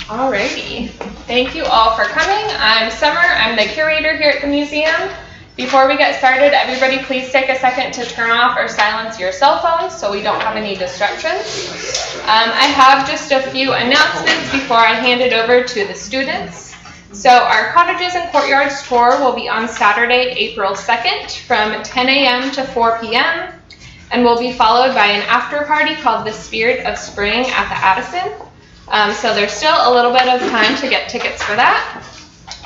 Alrighty, thank you all for coming. I'm Summer, I'm the curator here at the museum. Before we get started, everybody please take a second to turn off or silence your cell phones so we don't have any distractions. I have just a few announcements before I hand it over to the students. So our Cottages and Courtyards tour will be on Saturday, April 2nd from 10 a.m. to 4 p.m. and will be followed by an after party called the Spirit of Spring at the Addison. So there's still a little bit of time to get tickets for that.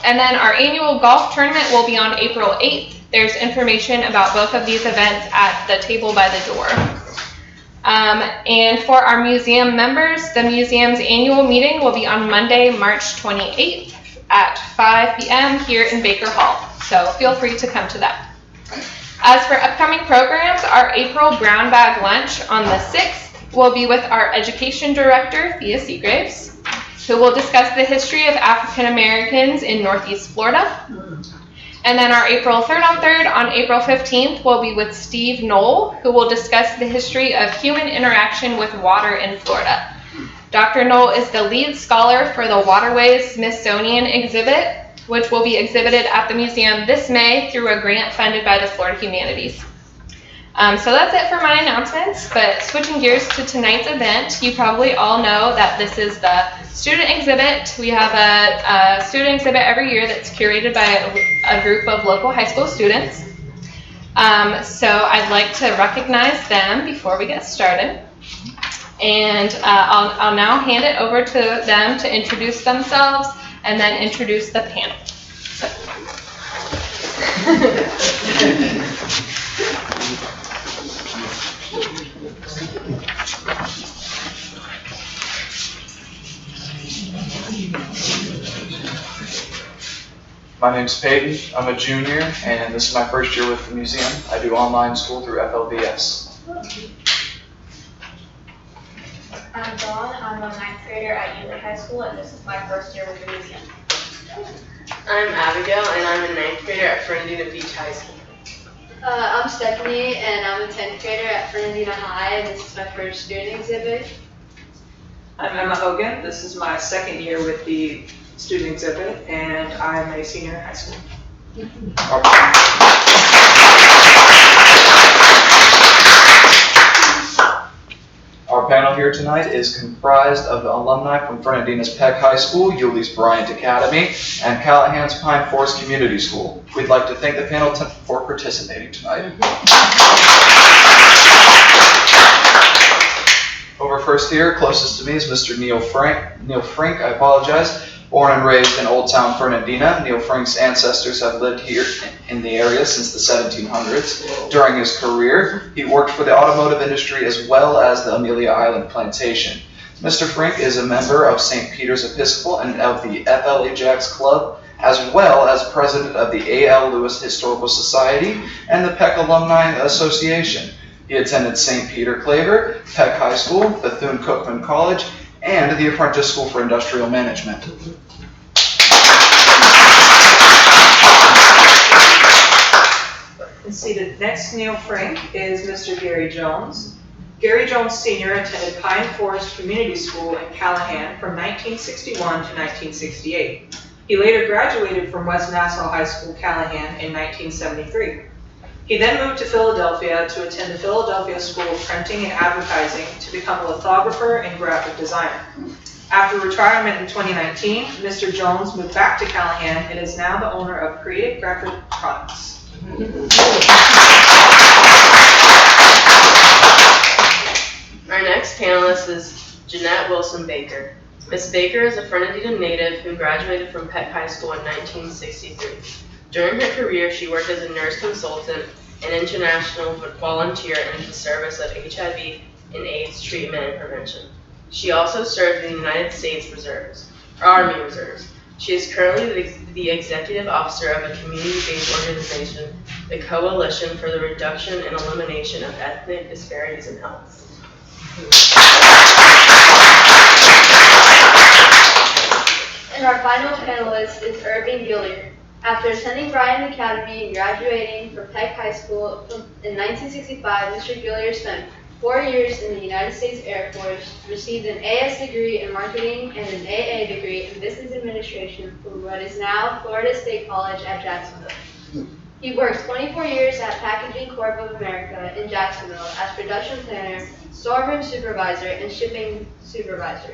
And then our annual golf tournament will be on April 8th. There's information about both of these events at the table by the door. And for our museum members, the museum's annual meeting will be on Monday, March 28th at 5 p.m. here in Baker Hall. So feel free to come to that. As for upcoming programs, our April Brown Bag Lunch on the 6th will be with our education director, Thea Seagraves, who will discuss the history of African Americans in Northeast Florida. And then our April 3rd on April 15th will be with Steve Knoll, who will discuss the history of human interaction with water in Florida. Dr. Knoll is the lead scholar for the Waterways Smithsonian exhibit, which will be exhibited at the museum this May through a grant funded by the Florida Humanities. So that's it for my announcements, but switching gears to tonight's event, you probably all know that this is the student exhibit. We have a student exhibit every year that's curated by a group of local high school students. So I'd like to recognize them before we get started. And I'll now hand it over to them to introduce themselves and then introduce the panel. My name's Peyton. I'm a junior, and this is my first year with the museum. I do online school through FLVS. I'm Dawn. I'm a 9th grader at Alumni High School, and this is my first year with the museum. I'm Abigail, and I'm a 9th grader at Fernandina Beach High School. I'm Stephanie, and I'm a 10th grader at Fernandina High, and this is my first student exhibit. I'm Emma Hogan. This is my second year with the student exhibit, and I'm a senior in high school. Our panel here tonight is comprised of the alumni from Fernandina's Peck High School, Yulee's Bryant Academy, and Callahan's Pine Forest Community School. We'd like to thank the panel for participating tonight. Over first here, closest to me, is Mr. Neil Frink, I apologize. Born and raised in Old Town Fernandina, Neil Frink's ancestors have lived here in the area since the 1700s. During his career, he worked for the automotive industry as well as the Amelia Island plantation. Mr. Frink is a member of St. Peter's Episcopal and of the FL Ajax Club, as well as president of the A.L. Lewis Historical Society and the Peck Alumni Association. He attended St. Peter Claver, Peck High School, Bethune-Cookman College, and the Apprentice School for Industrial Management. And seated next to Neil Frink is Mr. Gary Jones. Gary Jones Sr. attended Pine Forest Community School in Callahan from 1961 to 1968. He later graduated from West Nassau High School, Callahan in 1973. He then moved to Philadelphia to attend the Philadelphia School of Printing and Advertising to become a lithographer and graphic designer. After retirement in 2019, Mr. Jones moved back to Callahan and is now the owner of Curated Graphic Products. Our next panelist is Jeanette Wilson Baker. Miss Baker is a Fernandina native who graduated from Peck High School in 1963. During her career, she worked as a nurse consultant and international volunteer in the service of HIV and AIDS treatment and prevention. She also served in the United States Army Reserves. She is currently the executive officer of a community-based organization, the Coalition for the Reduction and Elimination of Ethnic Disparities in Health. And our final panelist is Irvin Gilliard. After attending Bryant Academy and graduating from Peck High School in 1965, Mr. Gilyard spent 4 years in the United States Air Force, received an AS degree in marketing and an AA degree in business administration from what is now Florida State College at Jacksonville. He worked 24 years at Packaging Corp of America in Jacksonville as production planner, storeroom supervisor, and shipping supervisor.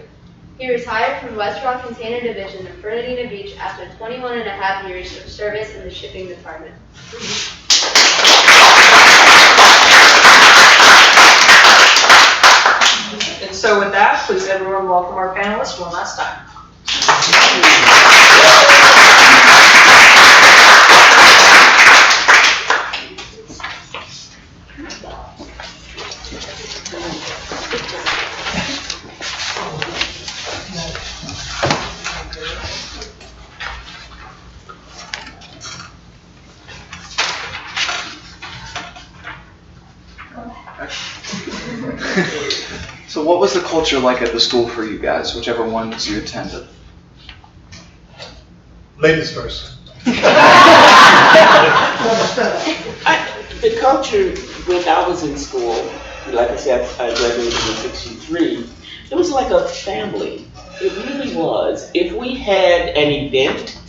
He retired from West Rock Container Division in Fernandina Beach after 21 and a half years of service in the shipping department. And so with that, please everyone welcome our panelists one last time. So what was the culture like at the school for you guys, whichever ones you attended? Ladies first. The culture when I was in school, like I said, I graduated in '63, it was like a family. It really was. If we had an event,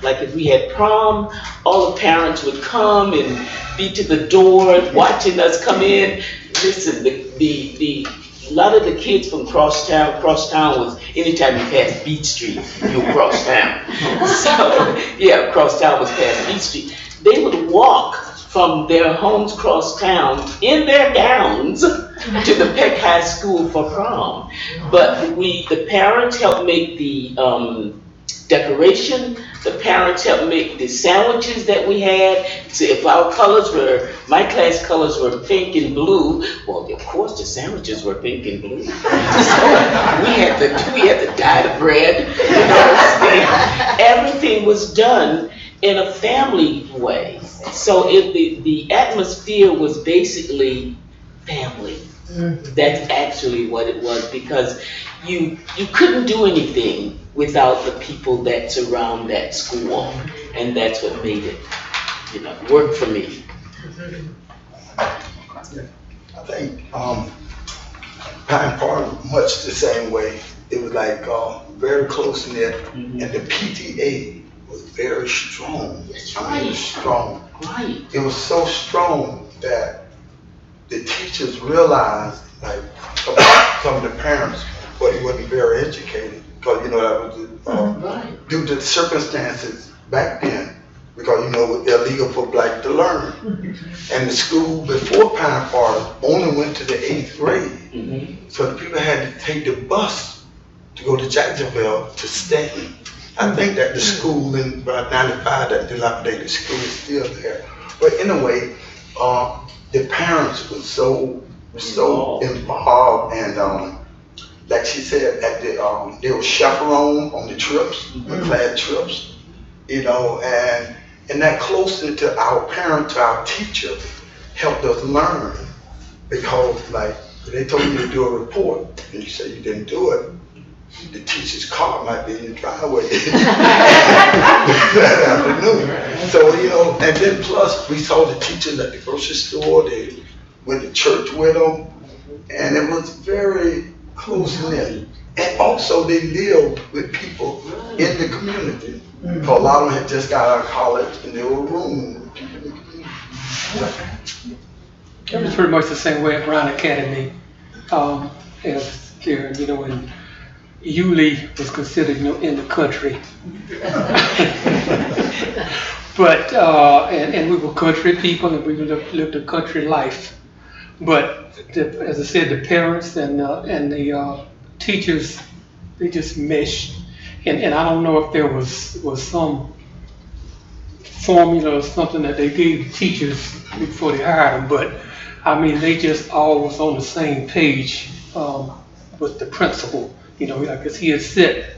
like if we had prom, all the parents would come and be to the door watching us come in. Listen, a lot of the kids from crosstown was anytime you passed Beach Street, you would cross town. So yeah, crosstown was past Beach Street. They would walk from their homes cross town in their gowns to the Peck High School for prom. But the parents helped make the decoration. The parents helped make the sandwiches that we had. So if our colors were, my class colors were pink and blue, well, of course the sandwiches were pink and blue. So we had to dye the bread. You know what I'm saying? Everything was done in a family way. So the atmosphere was basically family. That's actually what it was, because you couldn't do anything without the people that surround that school, and that's what made it, work for me. I think Pine Park much the same way. It was like very close knit, and the PTA was very strong. That's I mean, it was strong. Right. It was so strong that the teachers realized, like some of the parents, but he wasn't very educated, because that was due to the circumstances back then, because it was illegal for black to learn. And the school before Pine Forest only went to the 8th grade. So the people had to take the bus to go to Jacksonville to study. I think that the school in about 95, that dilapidated school, is still there. But anyway, the parents were so involved, and like she said, they were chaperoned on the trips, the class trips, and that closeness to our parents, to our teacher, helped us learn, because like they told you to do a report and you say you didn't do it, the teacher's car might be in the driveway that afternoon. So, and then plus we saw the teachers at the grocery store, they went to church with them, and it was very close-knit. And also they lived with people in the community. A lot of them had just got out of college, and they were rooming with people in the community. It was pretty much the same way at Bryant Academy, as there, and Yulee was considered, in the country. But, and we were country people, and we lived a country life. But as I said, the parents and the teachers, they just meshed. And I don't know if there was some formula or something that they gave the teachers before they hired them, but I mean, they just all was on the same page with the principal. Like, cause he had set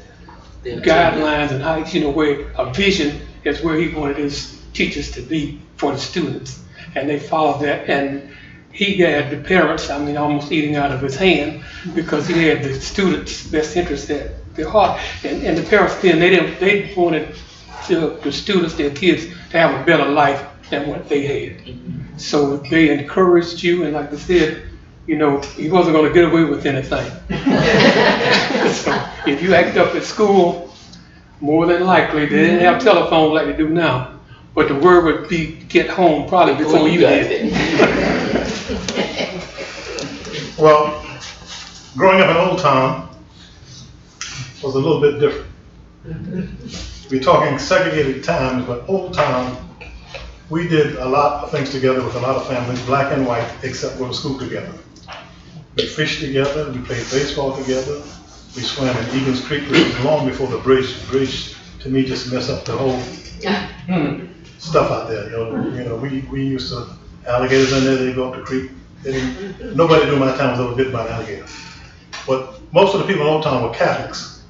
guidelines and how, where a vision is where he wanted his teachers to be for the students, and they followed that. And he had the parents, almost eating out of his hand, because he had the students' best interest at their heart. And the parents then, they wanted the students, their kids, to have a better life than what they had. So they encouraged you, and like I said, you know, he wasn't gonna get away with anything. So if you act up at school, more than likely, they didn't have telephones like they do now, but the word would be get home probably before you did. Well, growing up in Old Town was a little bit different. We're talking segregated times, but Old Town, we did a lot of things together with a lot of families, black and white, except we were school together. We fished together, we played baseball together, we swam in Egan's Creek, which was long before the bridge. The bridge, to me, just messed up the whole stuff out there. You know, we used to, alligators in there, they go up the creek. Nobody during my time was ever bitten by an alligator. But most of the people in Old Town were Catholics.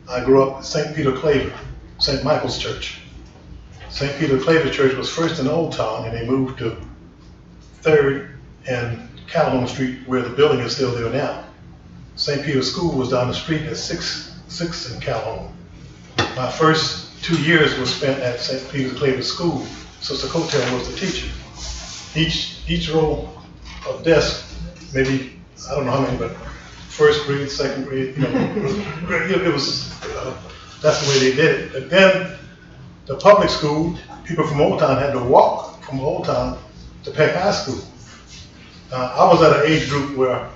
I grew up at St. Peter Claver, St. Michael's Church. St. Peter Claver Church was first in Old Town, and they moved to 3rd and Calhoun Street, where the building is still there now. St. Peter's School was down the street at 6th and Calhoun. My first 2 years was spent at St. Peter's Claver School. Sister Cotel was the teacher. Each row of desks, maybe, I don't know how many, but first grade, second grade, you know, it was, that's the way they did it. But then the public school, people from Old Town had to walk from Old Town to Peck High School. I was at an age group where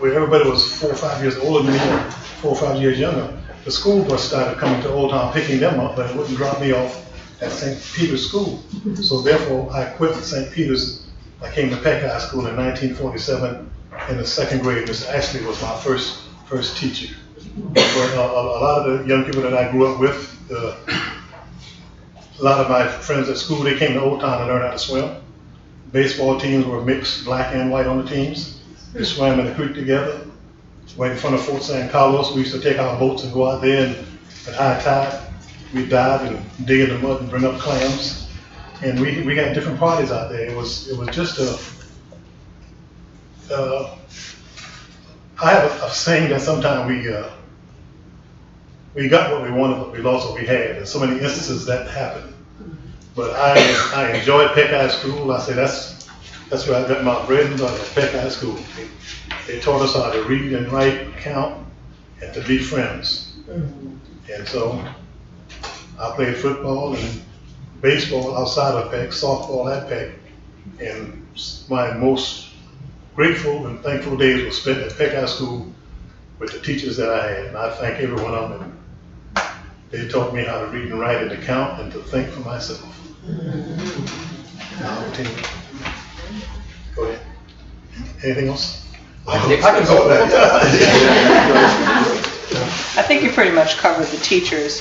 everybody was 4 or 5 years older than me, or 4 or 5 years younger. The school bus started coming to Old Town, picking them up, but it wouldn't drop me off at St. Peter's School. So therefore, I quit St. Peter's. I came to Peck High School in 1947 in the 2nd grade. Mr. Ashley was my first teacher. But a lot of the young people that I grew up with, a lot of my friends at school, they came to Old Town and learned how to swim. Baseball teams were mixed, black and white on the teams. We swam in the creek together. Right in front of Fort San Carlos, we used to take our boats and go out there, and at high tide, we'd dive and dig in the mud and bring up clams. And we had different parties out there. It was just I have a saying that sometimes we got what we wanted, but we lost what we had. And so many instances that happened. But I enjoyed Peck High School. I say that's where I got my bread and butter, Peck High School. They taught us how to read and write, count, and to be friends. And so I played football and baseball outside of Peck, softball at Peck. And my most grateful and thankful days were spent at Peck High School with the teachers that I had. And I thank every one of them. They taught me how to read and write and to count and to think for myself. Now, go ahead. Anything else? I can go with that. I think you pretty much covered the teachers.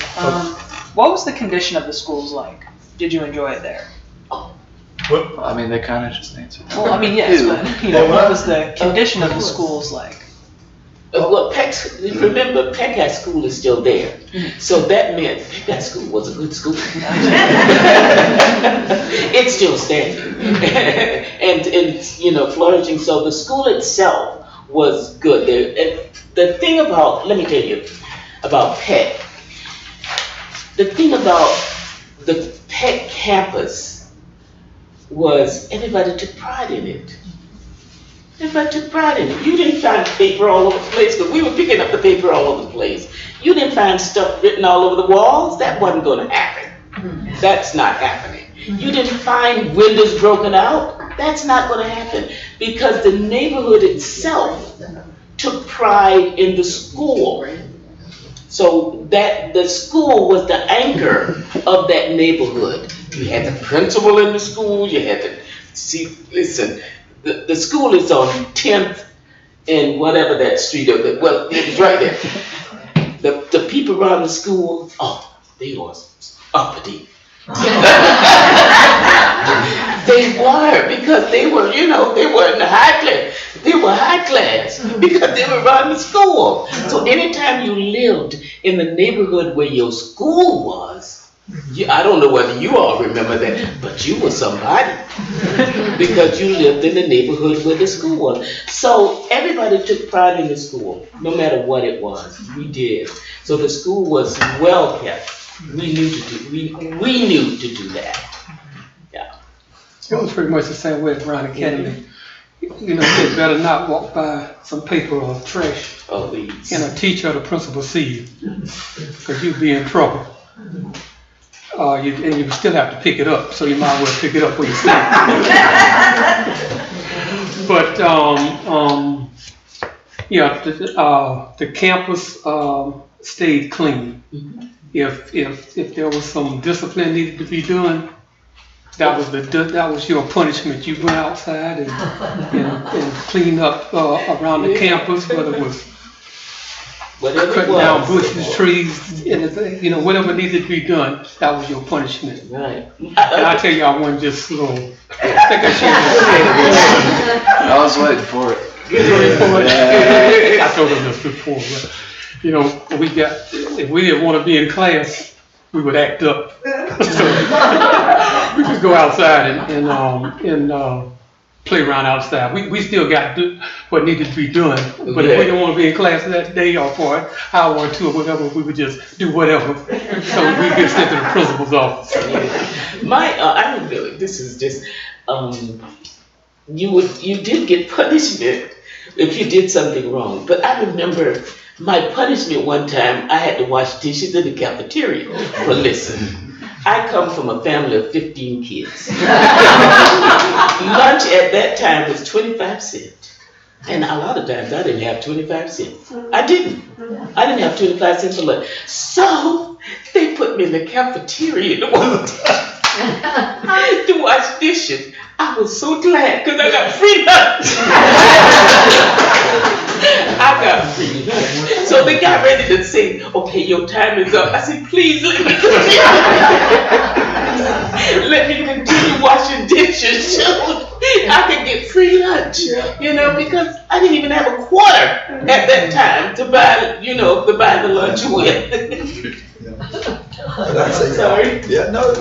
What was the condition of the schools like? Did you enjoy it there? Well, I mean, they kind of just answered. Well, I mean, yes, but you know, what was the condition of the schools like? Well, remember, Peck High School is still there. So that meant Peck High School was a good school. It's still standing and you know, flourishing. So the school itself was good. The thing about, let me tell you about Peck. The thing about the Peck campus was everybody took pride in it. Everybody took pride in it. You didn't find paper all over the place, but we were picking up the paper all over the place. You didn't find stuff written all over the walls. That wasn't going to happen. That's not happening. You didn't find windows broken out. That's not going to happen because the neighborhood itself took pride in the school. So that the school was the anchor of that neighborhood. You had the principal in the school. You had to see, listen, the school is on 10th and whatever that street of it. Well, it was right there. The people around the school, oh, they was uppity. They were, because they were, you know, they were in the high class. They were high class because they were around the school. So anytime you lived in the neighborhood where your school was, I don't know whether you all remember that, but you were somebody because you lived in the neighborhood where the school was. So everybody took pride in the school, no matter what it was. We did. So the school was well kept. We knew to do that. Yeah. It was pretty much the same way at Bryant Academy. you better not walk by some paper or trash Oh, these. and a teacher or the principal see you, because you'll be in trouble. And you still have to pick it up, so you might as well pick it up where you see it. But the campus stayed clean. If there was some discipline needed to be done, that was your punishment. You went outside and cleaned up around the campus, whether it was cutting down bushes, trees, anything, whatever needed to be done, that was your punishment. Right. And I tell you, I wasn't just slow. I think I should have said it. I was waiting for it. I told them this before, but if we didn't want to be in class, we would act up. So we could go outside and play around outside. We still got to do what needed to be done, but if we didn't want to be in class that day or for an hour or two or whatever, we would just do whatever. So we get sent to the principal's office. I don't feel like this is just, you did get punishment if you did something wrong. But I remember my punishment one time, I had to wash dishes in the cafeteria. But listen, I come from a family of 15 kids. Lunch at that time was 25 cents. And a lot of times I didn't have 25 cents. I didn't have 25 cents for lunch. So they put me in the cafeteria to wash dishes. I was so glad because I got free lunch. I got free lunch. So they got ready to say, okay, your time is up. I said, please let me continue. Let me continue washing dishes so I could get free lunch. Because I didn't even have a quarter at that time to buy, to buy the lunch with. But I say, sorry. Yeah, no,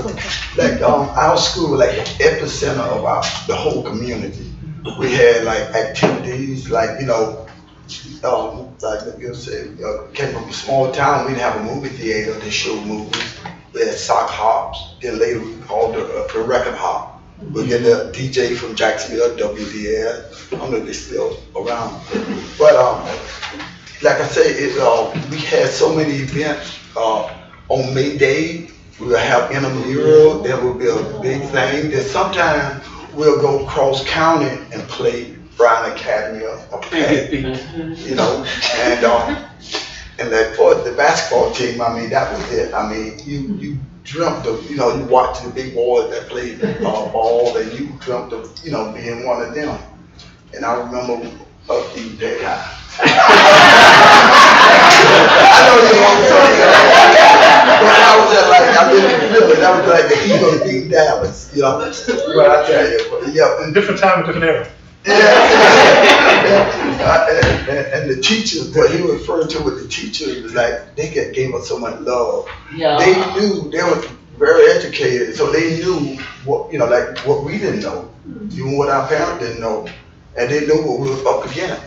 like our school, like the epicenter of the whole community. We had like activities, like like you said, came from a small town. We didn't have a movie theater to show movies. We had sock hops. Then later we called the record hop. We get the DJ from Jacksonville, WDS. I don't know if they're still around. But like I say, we had so many events. On May Day, we'll have intramural. There will be a big thing. Then sometimes we'll go cross county and play Bryant Academy or Peck, and like for the basketball team, that was it. You dreamt of, you watched the big boys that played ball, and you dreamt of, being one of them. And I remember us being Peck High. I know you want to say but I was just like, I didn't feel it. That was like the Eagles beat Dallas, But I tell you, And different time, and different era. And the teachers, what he referred to with the teachers, was like they gave us so much love. Yeah. They knew, they were very educated, so they knew what, like what we didn't know, even what our parents didn't know, and they knew what we were up against.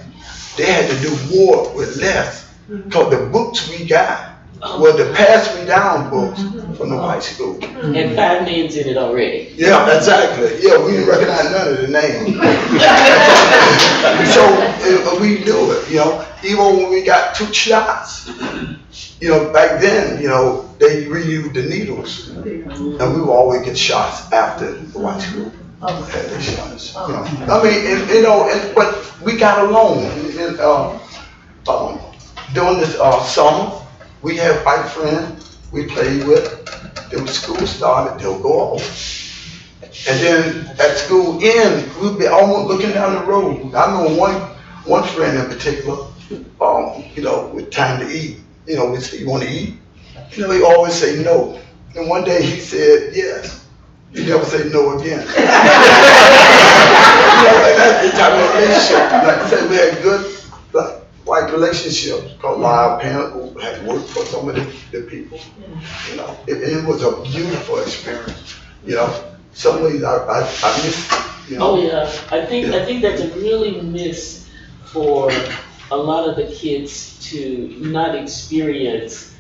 They had to do more with less, because the books we got were the pass me down books from the white school. And 5 names in it already. Yeah, exactly. Yeah, we didn't recognize none of the names. So we knew it, even when we got 2 shots, back then, they reused the needles. And we would always get shots after the white school. Had their shots. But we got along. During this summer, we had white friends we played with. Then when school started, they'll go off. And then at school end, we'd be almost looking down the road. I know one friend in particular, with time to eat, we say, you want to eat? He always say no. And one day he said yes. He never say no again. And that's the type of relationship. Like I said, we had good white relationships, because a lot of parents had worked for some of the people. It was a beautiful experience. Some ways I miss. Oh yeah, I think that's a really miss for a lot of the kids to not experience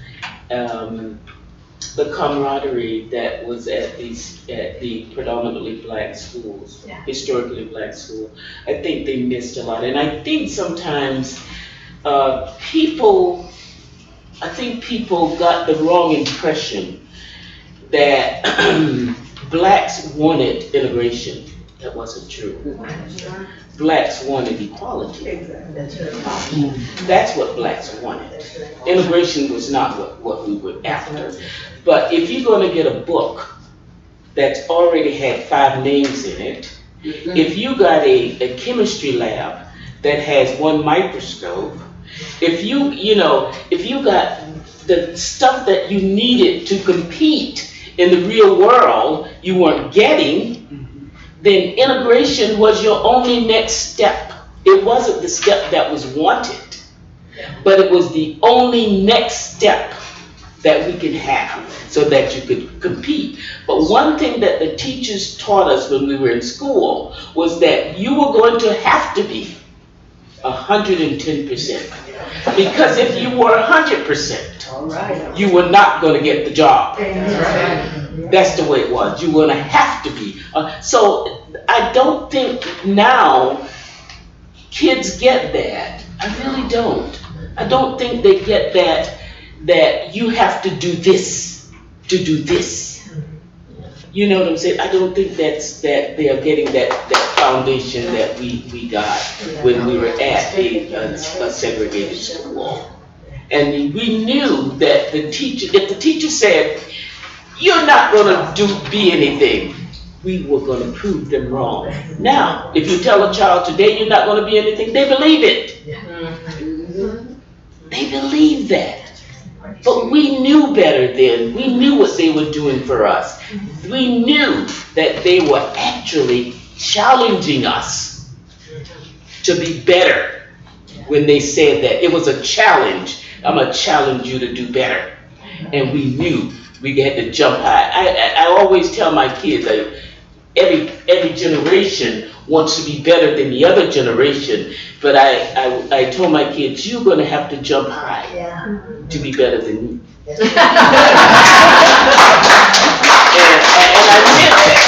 the camaraderie that was at the predominantly black schools, historically black school. I think they missed a lot, and I think sometimes people got the wrong impression that blacks wanted integration. That wasn't true. Blacks wanted equality. That's what blacks wanted. Integration was not what we were after. But if you're going to get a book that's already had 5 names in it, if you got a chemistry lab that has 1 microscope, if you got the stuff that you needed to compete in the real world you weren't getting, then integration was your only next step. It wasn't the step that was wanted, but it was the only next step that we could have so that you could compete. But one thing that the teachers taught us when we were in school was that you were going to have to be 110%. Because if you were 100%, you were not going to get the job. That's the way it was. You were going to have to be. So I don't think now kids get that. I really don't. I don't think they get that you have to do this to do this. You know what I'm saying? I don't think that they are getting that foundation that we got when we were at a segregated school. And we knew that if the teacher said, you're not going to be anything, we were going to prove them wrong. Now, if you tell a child today you're not going to be anything, they believe it. They believe that. But we knew better then. We knew what they were doing for us. We knew that they were actually challenging us to be better when they said that. It was a challenge. I'm going to challenge you to do better. And we knew we had to jump high. I always tell my kids, every generation wants to be better than the other generation, but I told my kids, you're going to have to jump high to be better than me. And I meant that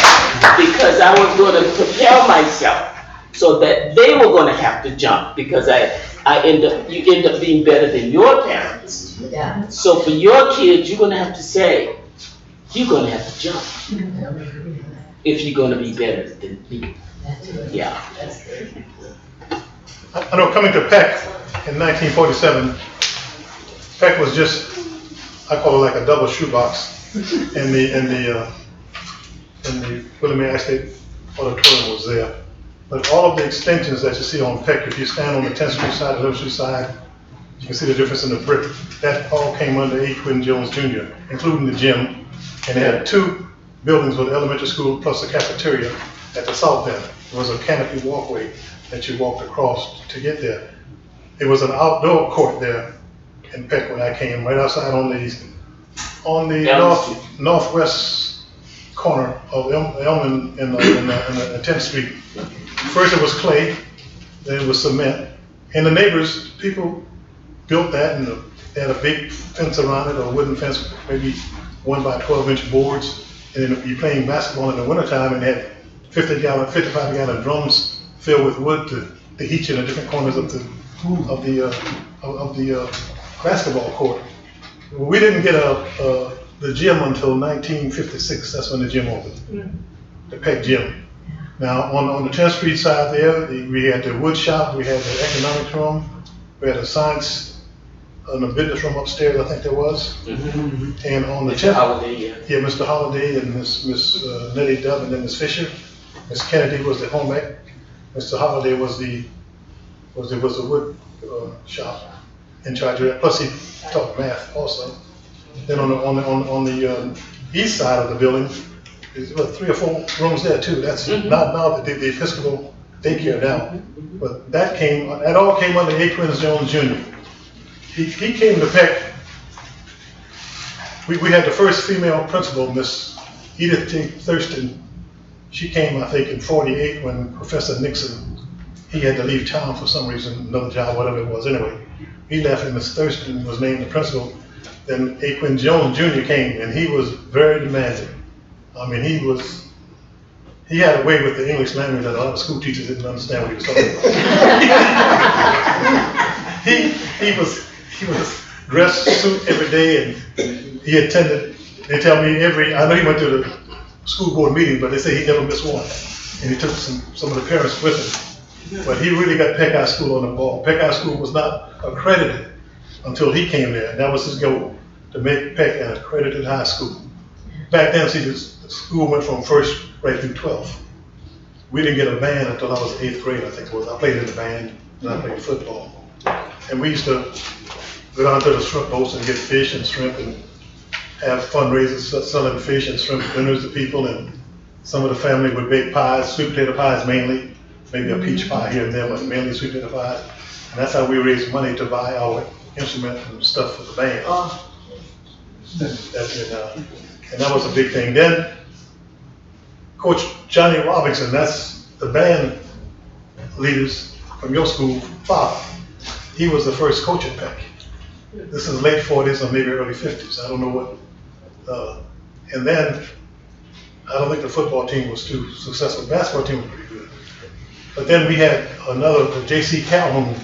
because I was going to propel myself so that they were going to have to jump, because you end up being better than your parents. So for your kids, you're going to have to say, you're going to have to jump if you're going to be better than me. Yeah. I know coming to Peck in 1947, Peck was just, I call it like a double shoebox in the William A. State Auditorium was there. But all of the extensions that you see on Peck, if you stand on the 10th Street side, the 11th Street side, you can see the difference in the brick. That all came under A. Quinn Jones Jr., including the gym. And they had 2 buildings with the elementary school plus the cafeteria at the south end. There was a canopy walkway that you walked across to get there. It was an outdoor court there in Peck when I came, right outside on the northwest corner of Elm in the 10th Street. First it was clay, then it was cement. And the neighbors, people built that, and they had a big fence around it, or a wooden fence, maybe 1 by 12-inch boards. And then you're playing basketball in the wintertime, and they had 55-gallon drums filled with wood to heat you in the different corners of the basketball court. We didn't get the gym until 1956. That's when the gym opened, the Peck Gym. Now on the 10th Street side there, we had the wood shop, we had the economics room, we had a science and a business room upstairs, I think there was. And on the 10th, Mr. Holliday and Miss Nettie Dove, and then Miss Fisher. Miss Kennedy was the home ec. Mr. Holliday was the wood shop in charge of that. Plus he taught math also. Then on the east side of the building, there's 3 or 4 rooms there too. That's not now the Episcopal daycare now, but that all came under A. Quinn Jones Jr. He came to Peck. We had the first female principal, Miss Edith T. Thurston. She came, I think, in '48 when Professor Nixon, he had to leave town for some reason, another job, whatever it was. Anyway, he left, and Miss Thurston was named the principal. Then Aquin Jones Jr. came, and he was very demanding. I mean, he had a way with the English language that a lot of school teachers didn't understand what he was talking about. he was dressed suit every day, and he attended. They tell me I know he went to the school board meeting, but they say he never missed one. And he took some of the parents with him. But he really got Peck High School on the ball. Peck High School was not accredited until he came there. And that was his goal, to make Peck an accredited high school. Back then, see, the school went from first right through 12th. We didn't get a band until I was 8th grade, I think it was. I played in the band, and I played football. And we used to go down to the shrimp boats and get fish and shrimp and have fundraisers selling fish and shrimp dinners to people, and some of the family would bake pies, sweet potato pies mainly, maybe a peach pie here and there, but mainly sweet potato pies. And that's how we raised money to buy our instruments and stuff for the band. And that was a big thing. Then Coach Johnny Robinson, that's the band leaders from your school, father. He was the first coach at Peck. This is late 40s or maybe early 50s. I don't know what. And then I don't think the football team was too successful. The basketball team was pretty good. But then we had another, J.C. Calhoun.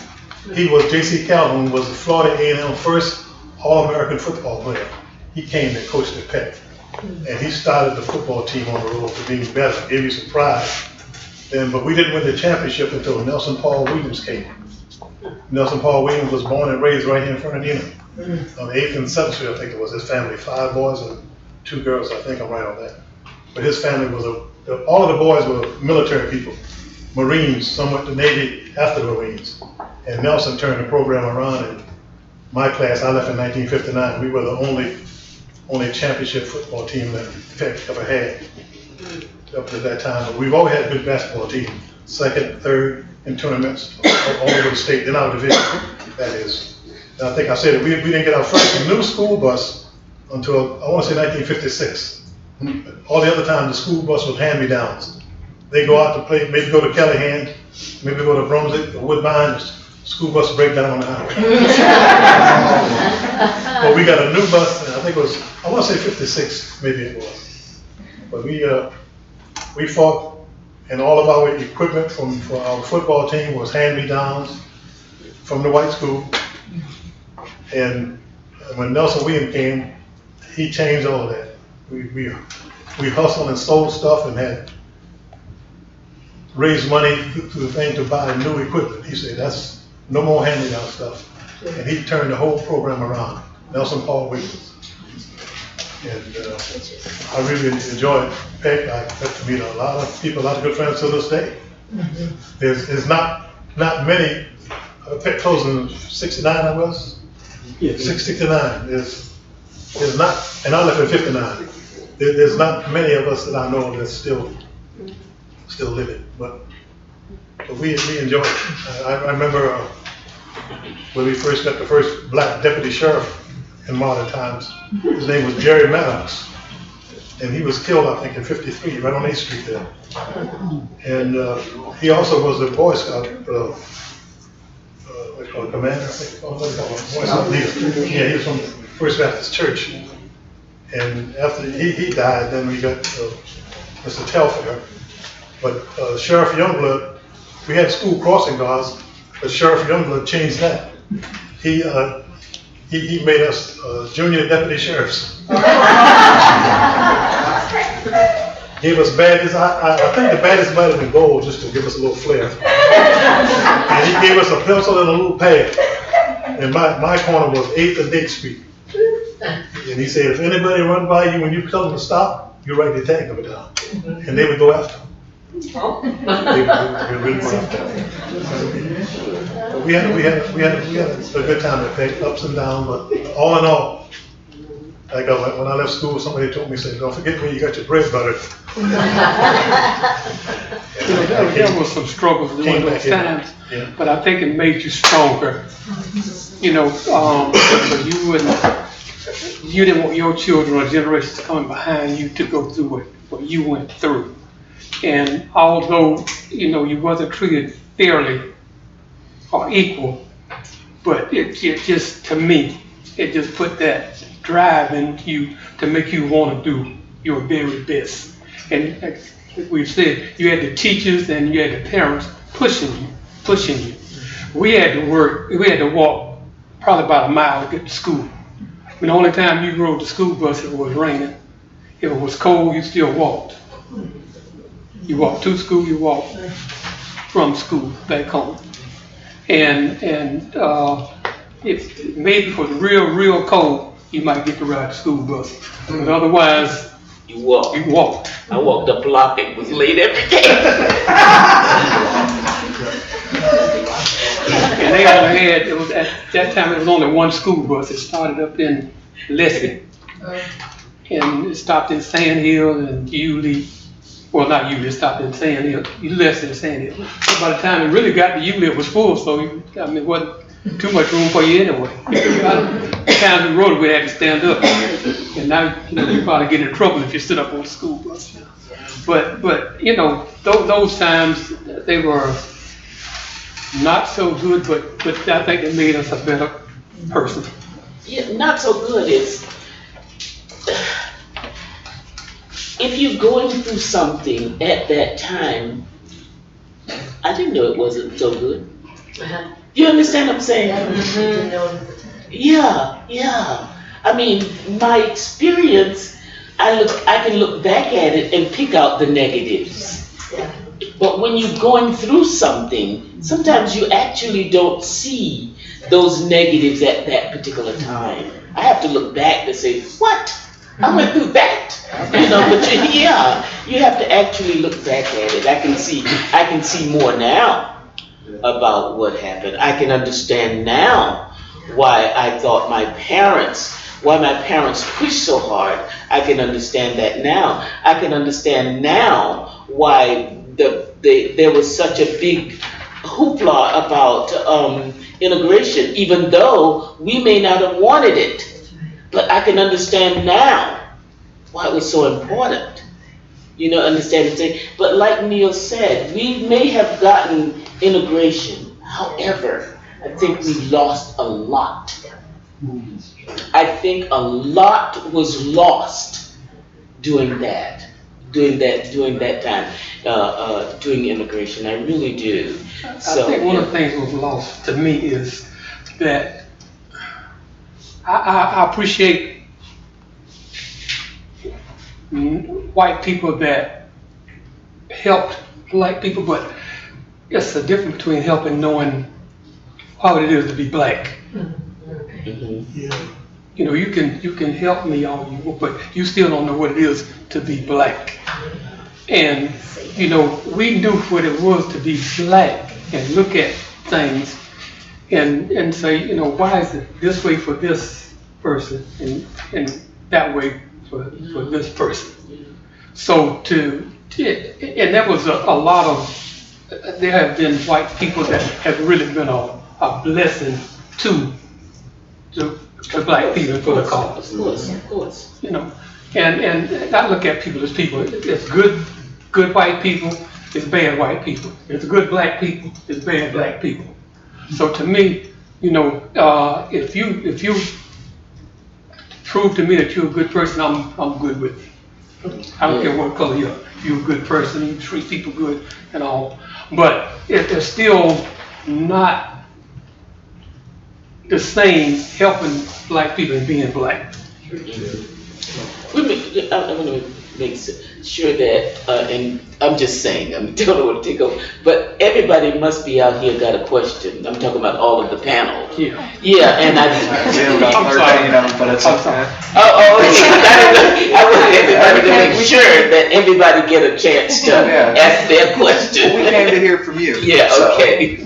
J.C. Calhoun was the Florida A&M first All-American football player. He came and coached at Peck. And he started the football team on the road for being better, gave you some pride. But we didn't win the championship until Nelson Paul Williams came. Nelson Paul Williams was born and raised right here in Fernandina. On the 8th and 7th Street, I think it was his family, 5 boys and 2 girls, I think I'm right on that. But his family was all of the boys were military people, Marines, some went to Navy after the Marines. And Nelson turned the program around, and my class, I left in 1959, we were the only championship football team that Peck ever had up to that time. But we've always had a good basketball team, 2nd, 3rd in tournaments all over the state, in our division, that is. And I think I said that we didn't get our first new school bus until, I want to say 1956. All the other time, the school bus was hand-me-downs. They go out to play, maybe go to Callahan, maybe go to Brunswick or Woodbine, school bus break down on the highway. But we got a new bus, and I think it was, I want to say 56, maybe it was. But we fought, and all of our equipment for our football team was hand-me-downs from the white school. And when Nelson Williams came, he changed all of that. We hustled and sold stuff and had raised money through the thing to buy new equipment. He said, that's no more hand-me-down stuff. And he turned the whole program around. Nelson Paul Williams. And I really enjoyed Peck. I got to meet a lot of people, a lot of good friends to this day. There's not many. Peck closed in 69, I was. Yeah, 69. There's not, and I left in 59. There's not many of us that I know that's still living, but we enjoy it. I remember when we first got the first black deputy sheriff in modern times. His name was Jerry Maddox, and he was killed, I think, in 53, right on 8th Street there. And he also was a Boy Scout, what's called commander, I think, Boy Scout leader. Yeah, he was from First Baptist Church. And after he died, then we got Mr. Telfair. But Sheriff Youngblood, we had school crossing guards, but Sheriff Youngblood changed that. He made us junior deputy sheriffs. Gave us badges. I think the badges might have been gold just to give us a little flair. And he gave us a pencil and a little pad. And my corner was 8th and 8th Street. And he said, if anybody run by you when you tell them to stop, you write the tag number down. And they would go after them. They would really go after them. But we had a good time at Peck, ups and downs, but all in all, like when I left school, somebody told me, said, don't forget where you got your bread buttered. There was some struggles during those times, yeah. But I think it made you stronger. You didn't want your children or generations coming behind you to go through what you went through. And although, you wasn't treated fairly or equal, but it just, to me, it just put that drive in you to make you want to do your very best. And like we've said, you had the teachers and you had the parents pushing you. We had to walk probably about a mile to get to school. The only time you rode the school bus, if it was raining. If it was cold, you still walked. You walked to school, you walked from school back home. And if maybe for the real cold, you might get to ride the school bus. But otherwise, You walked. you walked. I walked up block and was late every day. And they only had, it was at that time, it was only one school bus. It started up in Leslie. And it stopped in Sand Hill and Yulee. Well, not Yulee, it stopped in Sand Hill. Leslie and Sand Hill. But by the time it really got to Yulee, it was full, so it wasn't too much room for you anyway. The times we rode, we had to stand up. And now, you probably get in trouble if you sit up on the school bus. But those times, they were not so good, but I think they made us a better person. Yeah, not so good is, if you're going through something at that time, I didn't know it wasn't so good. You understand what I'm saying? Yeah. I mean, my experience, I can look back at it and pick out the negatives. But when you're going through something, sometimes you actually don't see those negatives at that particular time. I have to look back to say, what? I went through that. But you have to actually look back at it. I can see more now about what happened. I can understand now why I thought my parents pushed so hard. I can understand that now. I can understand now why there was such a big hoopla about integration, even though we may not have wanted it. But I can understand now why it was so important. Understand. But like Neil said, we may have gotten integration. However, I think we lost a lot. I think a lot was lost doing that time, doing integration. I really do. I think one of the things that was lost to me is that I appreciate white people that helped black people, but it's a difference between helping knowing how it is to be black. You can help me all you want, but you still don't know what it is to be black. And we knew what it was to be black and look at things and say, why is it this way for this person and that way for this person? So and that was a lot of, there have been white people that have really been a blessing to black people for the cause. Of course. And I look at people as people. It's good white people, it's bad white people. It's good black people, it's bad black people. So to me, if you prove to me that you're a good person, I'm good with you. I don't care what color you are. You're a good person, you treat people good and all. But it's still not the same helping black people and being black. I want to make sure that, and I'm just saying, I don't know what to take over, but everybody must be out here got a question. I'm talking about all of the panel. Yeah, and We have about 13 of them, but it's okay. I wanted everybody to make sure that everybody get a chance to ask their question. We came to hear from you. Yeah, okay.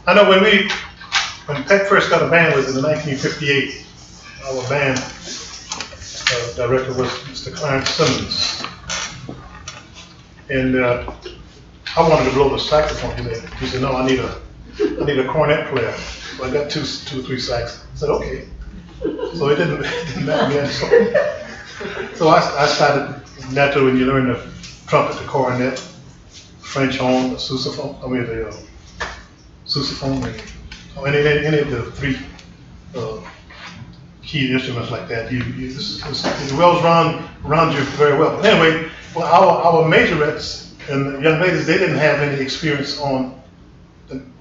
I know when Peck first got a band was in 1958. Our band director was Mr. Clarence Simmons. And I wanted to blow the saxophone. He said, no, I need a cornet player. So I got two or three sax. I said, okay. So it didn't matter again. So I started naturally when you learn the trumpet, the cornet, French horn, the sousaphone, any of the three keyed instruments like that. It wells around you very well. But anyway, well, our majorettes and the young ladies, they didn't have any experience on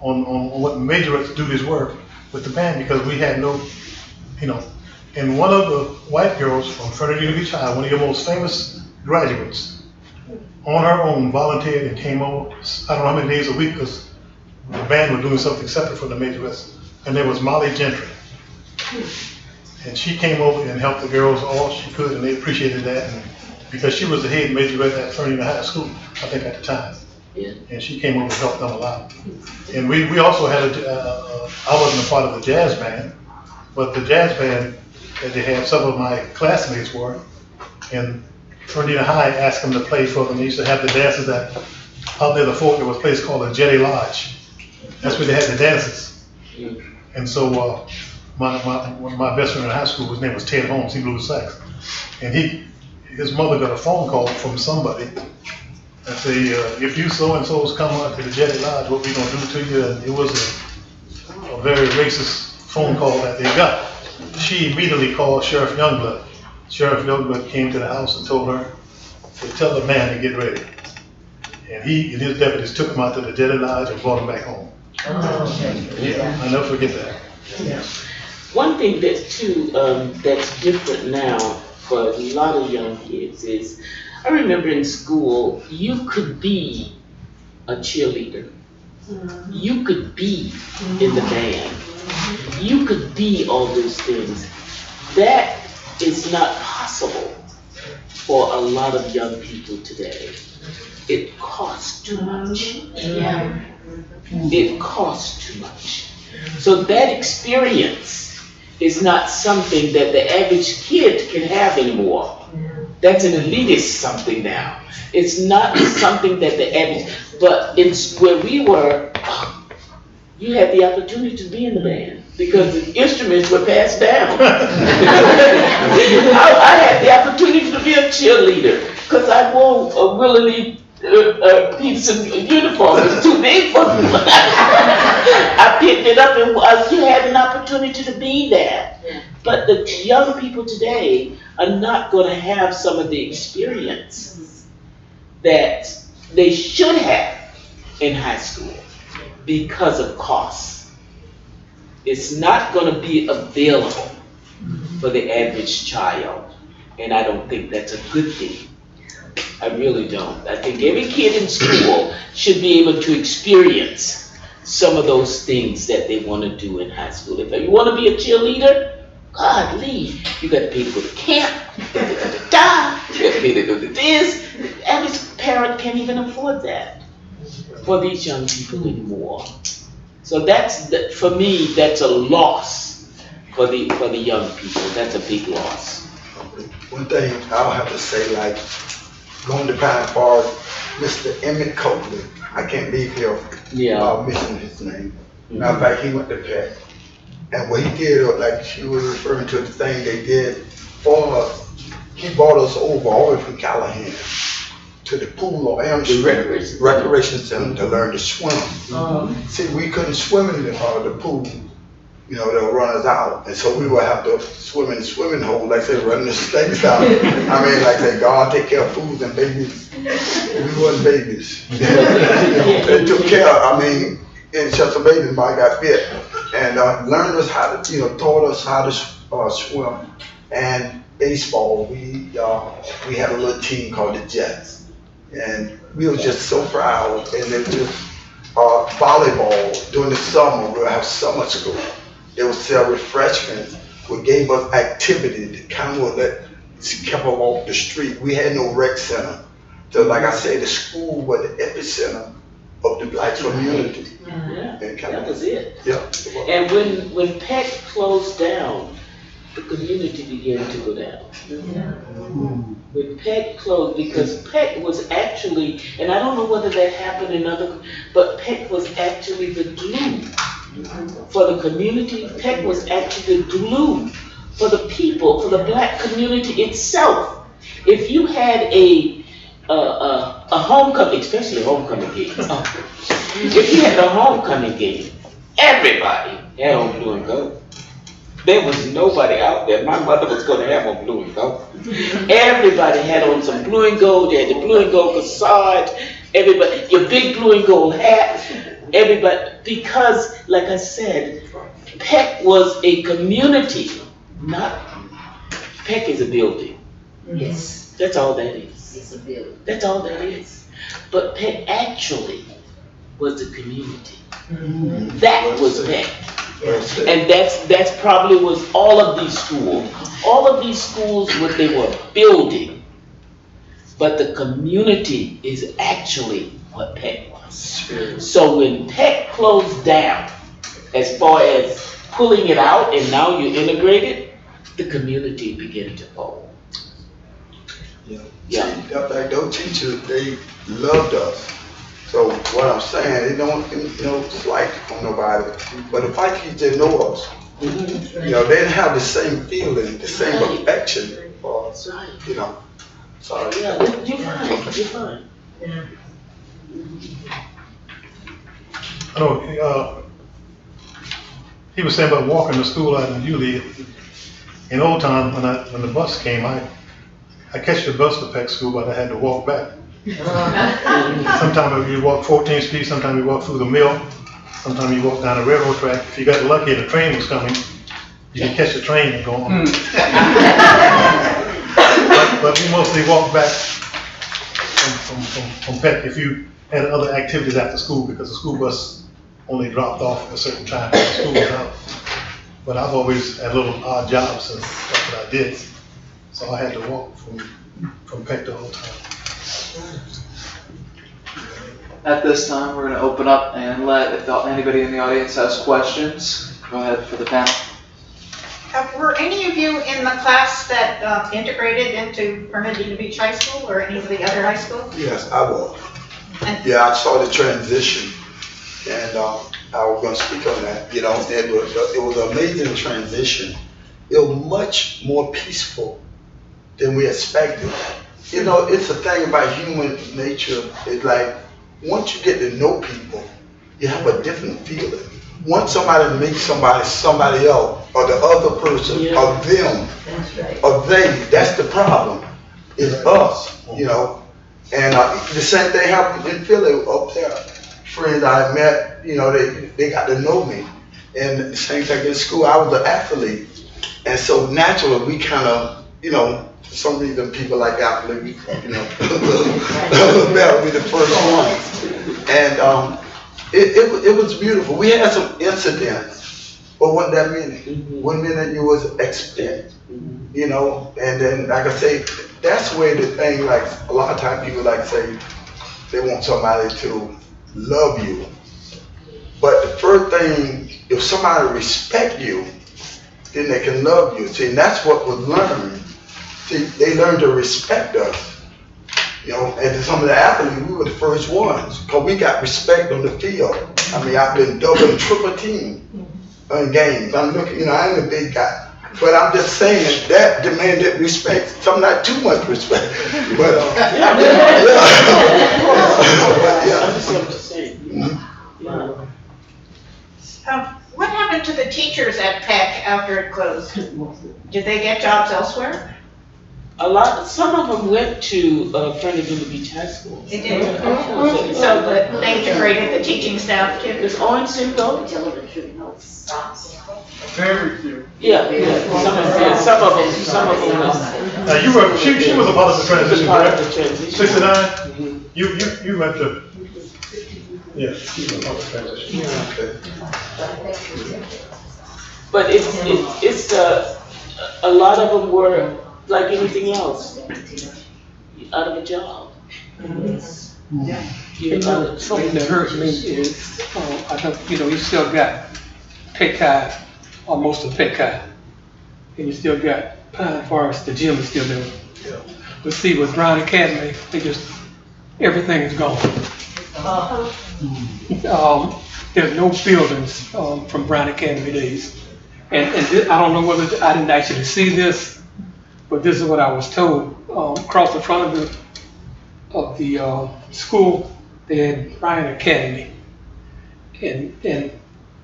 what majorettes do this work with the band, because we had no, and one of the white girls from Frederick Beach High, one of your most famous graduates, on her own volunteered and came over, I don't know how many days a week, because the band was doing something separate from the majorettes, and there was Molly Gentry. And she came over and helped the girls all she could, and they appreciated that, and because she was the head majorette at Frederick High School, I think at the time. Yeah. And she came over and helped them a lot. And we also had I wasn't a part of the jazz band, but the jazz band that they had, some of my classmates were, and Frederick High asked them to play for them. They used to have the dances out near the fort. There was a place called a Jetty Lodge. That's where they had the dances. And so my best friend in high school, his name was Ted Holmes, he blew the sax. And his mother got a phone call from somebody and say, if you so-and-so's come out to the Jetty Lodge, what we gonna do to you? And it was a very racist phone call that they got. She immediately called Sheriff Youngblood. Sheriff Youngblood came to the house and told her to tell the man to get ready. And he and his deputies took him out to the Jetty Lodge and brought him back home. Yeah, I'll never forget that. Yeah. One thing that's different now for a lot of young kids is, I remember in school, you could be a cheerleader. You could be in the band. You could be all those things. That is not possible for a lot of young people today. It costs too much. Yeah. It costs too much. So that experience is not something that the average kid can have anymore. That's an elitist something now. It's not something that the average, but it's where we were, you had the opportunity to be in the band because the instruments were passed down. I had the opportunity to be a cheerleader because I wore a Willie Peterson uniform. It was too big for me. I picked it up and you had an opportunity to be there. But the young people today are not going to have some of the experience that they should have in high school because of costs. It's not going to be available for the average child, and I don't think that's a good thing. I really don't. I think every kid in school should be able to experience some of those things that they want to do in high school. If you want to be a cheerleader, God, leave. You got to pay to go to camp. You got to pay to go to this. The average parent can't even afford that for these young people anymore. So for me, that's a loss for the young people. That's a big loss. One thing I'll have to say, like, going to Pine Forest, Mr. Emmett Copley, I can't leave here without mentioning his name. Matter of fact, he went to Peck. And what he did, like she was referring to the thing they did for us, he brought us over all the way from Callahan to the pool or Elm Street Recreation Center to learn to swim. See, we couldn't swim in the pool. They'll run us out. And so we would have to swim in the swimming hole, like say, running the snakes out. I mean, like say, God take care of fools and babies. We wasn't babies. They took care of, it's just a baby, I got bit. And learned us how to, taught us how to swim. And baseball, we had a little team called the Jets. And we were just so proud. And it was just volleyball during the summer, we'll have summer school. They would sell refreshments, what gave us activity to kind of kept them off the street. We had no rec center. So like I said, the school was the epicenter of the black community. Yeah, that was it. Yeah. And when Peck closed down, the community began to go down. When Peck closed, because Peck was actually, and I don't know whether that happened in but Peck was actually the glue for the community. Peck was actually the glue for the people, for the black community itself. If you had a homecoming, especially a homecoming game, if you had a homecoming game, everybody had on blue and gold. There was nobody out there. My mother was going to have on blue and gold. Everybody had on some blue and gold. They had the blue and gold corsage. Everybody, your big blue and gold hat. Everybody, because, like I said, Peck was a community, not Peck is a building. Yes, That's all that is. it's a building. That's all that is. But Peck actually was the community. That was Peck. And that's probably was all of these schools. All of these schools, what they were building, but the community is actually what Peck was. So when Peck closed down, as far as pulling it out and now you integrate it, the community began to fold. Yeah. Like those teachers, they loved us. So what I'm saying, they don't, slight on nobody. But if I teacher know us, they didn't have the same feeling, the same affection for us, Sorry. Yeah, you're fine. I know, he was saying about walking to school out in Yulee. In Old Town, when the bus came, I catch the bus to Peck School, but I had to walk back. Sometimes you walk 14 Street, sometimes you walk through the mill, sometimes you walk down the railroad track. If you got lucky and the train was coming, you could catch the train and go on. but we mostly walked back from Peck if you had other activities after school, because the school bus only dropped off at a certain time when the school was out. But I've always had little odd jobs, and that's what I did. So I had to walk from Peck the whole time. At this time, we're going to open up and if anybody in the audience has questions, go ahead for the panel. Were any of you in the class that integrated into Bernardino Beach High School or any of the other high schools? Yes, I was. Yeah, I saw the transition, and I was going to speak on that. It was an amazing transition. It was much more peaceful than we expected. It's a thing about human nature. It's like, once you get to know people, you have a different feeling. Once somebody makes somebody else, or the other person, or them, or they, that's the problem. It's us, And the same thing happened in Philly up there. Friends I met, they got to know me. And the same thing in school, I was an athlete. And so naturally, we kind of, for some reason, people like athletes, Mel be the first one. And it was beautiful. We had some incidents, but wasn't that many. 1 minute you was expect, and then like I say, that's where the thing, like a lot of times people like say they want somebody to love you. But the first thing, if somebody respect you, then they can love you. See, and that's what was learned. See, they learned to respect us. And some of the athletes, we were the first ones, because we got respect on the field. I mean, I've been double and triple team on games. I'm looking, I ain't a big guy. But I'm just saying that demanded respect. Some not too much respect. But What happened to the teachers at Peck after it closed? Did they get jobs elsewhere? Some of them went to Bernardino Beach High School. They did. So they integrated the teaching staff too. Does Orange City go? Very few. Yeah. Some of them was. She was a part of the transition, Part of correct? the transition. 69? You went to, yeah, she was a part of the transition. But it's a lot of them were like anything else, out of a job. Something that hurts me is, I know, you still got Peck High, or most of Peck High, and you still got Pine Forest, the gym is still there. But see, with Bryant Academy, everything is gone. There's no buildings from Bryant Academy days. And I don't know whether, I didn't actually see this, but this is what I was told. Across the front of the school, they had Bryant Academy. And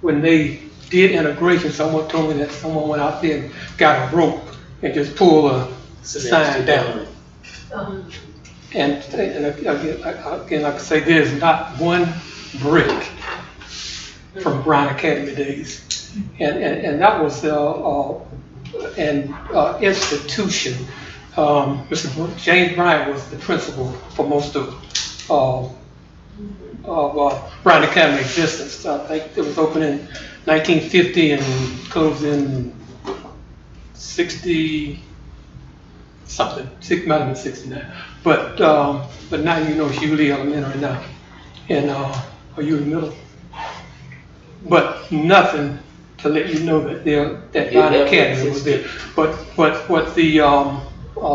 when they did integration, someone told me that someone went out there and got a rope and just pulled a sign down. And again, like I say, there's not one brick from Bryant Academy days. And that was an institution. Mr. James Bryant was the principal for most of Bryant Academy existence. I think it was opened in 1950 and closed in 60 something. Might have been 69. But now you know it's Yulee Elementary now, and or Yulee Middle. But nothing to let you know that that Bryant Academy was there. But what the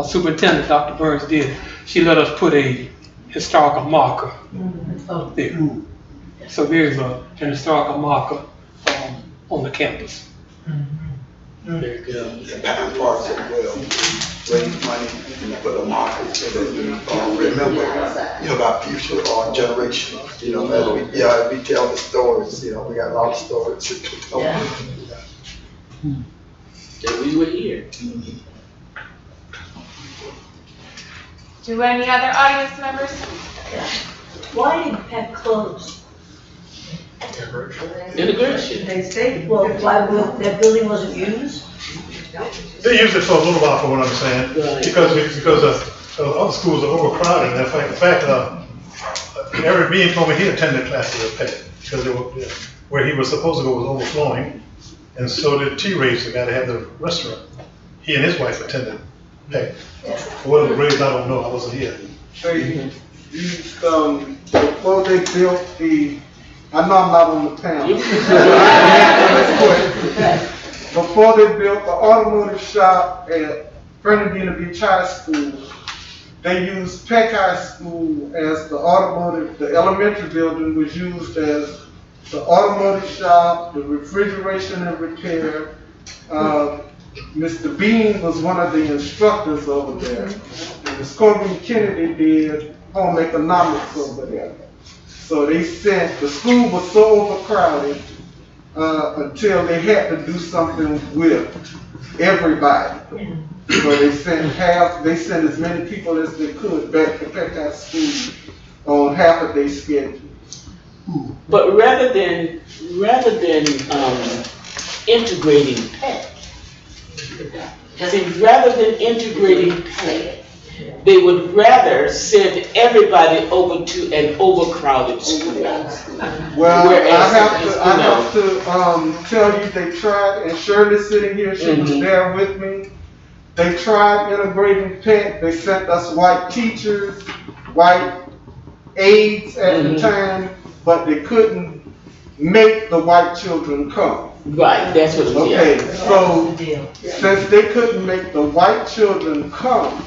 superintendent, Dr. Burns, did, she let us put a historical marker there. So there's an historical marker on the campus. Very good. The Pack Parks as well, raise money and put a marker so that we remember, about future generations, as we tell the stories, we got a lot of stories to tell. That we were here. Do any other audience members? Why did Peck close? Integration. They say, well, why that building wasn't used? They used it for a little while, from what I'm saying, because other schools are overcrowded. And in fact, Erving Bean told me he attended classes at Peck because where he was supposed to go was overflowing, and so did T-Rays, the guy that had the restaurant. He and his wife attended Peck. For whatever reason, I don't know. I wasn't here. Hey, before they built I know I'm not on the panel. Before they built the automotive shop at Fernandina Beach High School, they used Peck High School as the elementary building was used as the automotive shop, the refrigeration and repair. Mr. Bean was one of the instructors over there. And Ms. Corbin Kennedy did home economics over there. So the school was so overcrowded until they had to do something with everybody. So they sent as many people as they could back to Peck High School on half a day schedule. But rather than integrating Peck, they would rather send everybody over to an overcrowded school. Well, I have to tell you, they tried, and Shirley's sitting here, she was there with me. They tried integrating Peck. They sent us white teachers, white aides at the time, but they couldn't make the white children come. Right, that's what it was. Okay, so since they couldn't make the white children come,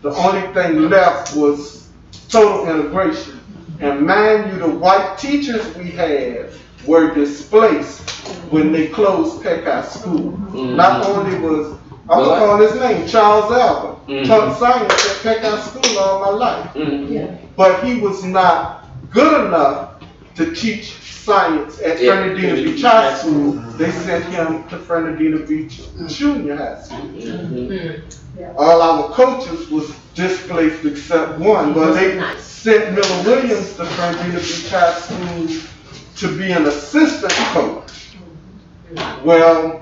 the only thing left was total integration. And mind you, the white teachers we had were displaced when they closed Peck High School. Not only was, I was calling his name, Charles Albert, taught science at Peck High School all my life. But he was not good enough to teach science at Fernandina Beach High School. They sent him to Fernandina Beach Junior High School. All our coaches was displaced except one. Well, they sent Miller Williams to Fernandina Beach High School to be an assistant coach. Well,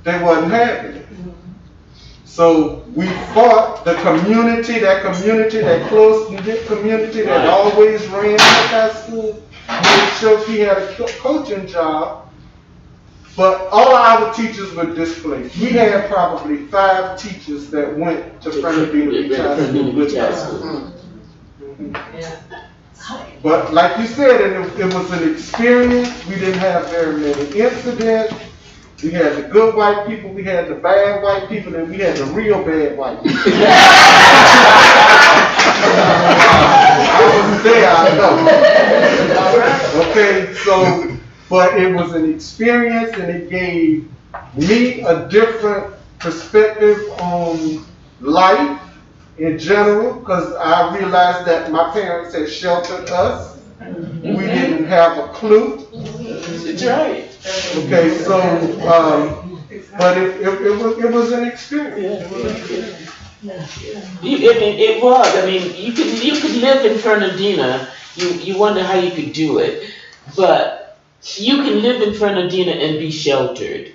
they wasn't having it. So we fought the community, that close-knit community that always ran Peck High School, made sure he had a coaching job. But all our teachers were displaced. We had probably 5 teachers that went to Fernandina Beach High School with us. But like you said, it was an experience. We didn't have very many incidents. We had the good white people, we had the bad white people, and we had the real bad white people. I was there, I know. Okay, so, but it was an experience, and it gave me a different perspective on life in general, because I realized that my parents had sheltered us. We didn't have a clue. It's right. Okay, so, but it was an experience. It was. I mean, you could live in Fernandina. You wonder how you could do it, but you can live in Fernandina and be sheltered